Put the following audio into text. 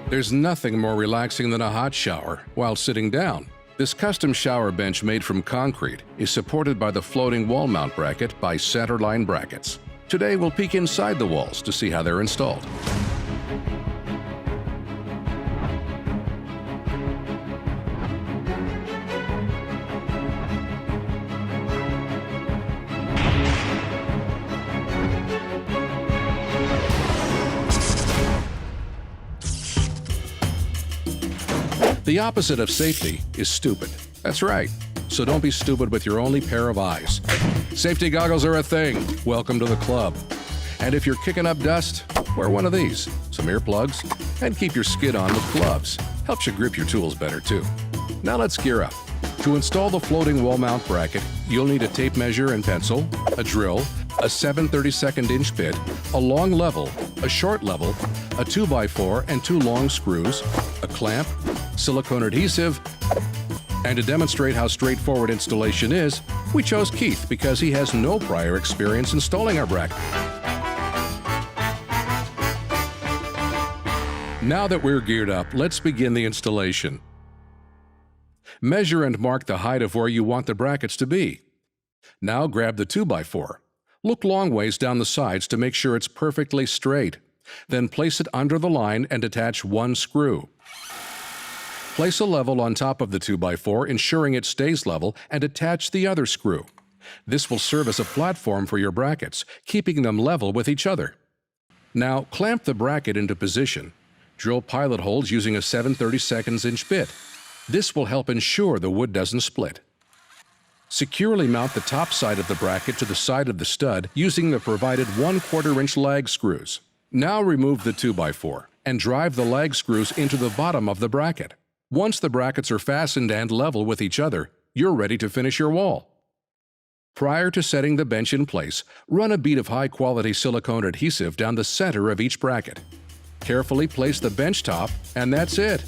There's nothing more relaxing than a hot shower while sitting down. This custom shower bench made from concrete is supported by the floating wall mount bracket by Centerline brackets. Today we'll peek inside the walls to see how they're installed. The opposite of safety is stupid. That's right. So don't be stupid with your only pair of eyes. Safety goggles are a thing. Welcome to the club. And if you're kicking up dust, wear one of these, some earplugs, and keep your skid on with gloves. Helps you grip your tools better too. Now let's gear up. To install the floating wall mount bracket, you'll need a tape measure and pencil, a drill, a 7/32 inch bit, a long level, a short level, a 2x4 and 2 long screws, a clamp, silicone adhesive, and to demonstrate how straightforward installation is, we chose Keith because he has no prior experience installing our bracket. Now that we're geared up, let's begin the installation. Measure and mark the height of where you want the brackets to be. Now grab the 2x4. Look long ways down the sides to make sure it's perfectly straight. Then place it under the line and attach one screw. Place a level on top of the 2x4, ensuring it stays level, and attach the other screw. This will serve as a platform for your brackets, keeping them level with each other. Now clamp the bracket into position. Drill pilot holes using a 7/32 inch bit. This will help ensure the wood doesn't split. Securely mount the top side of the bracket to the side of the stud using the provided 1/4 inch lag screws. Now remove the 2x4 and drive the lag screws into the bottom of the bracket. Once the brackets are fastened and level with each other, you're ready to finish your wall. Prior to setting the bench in place, run a bead of high-quality silicone adhesive down the center of each bracket. Carefully place the bench top, and that's it.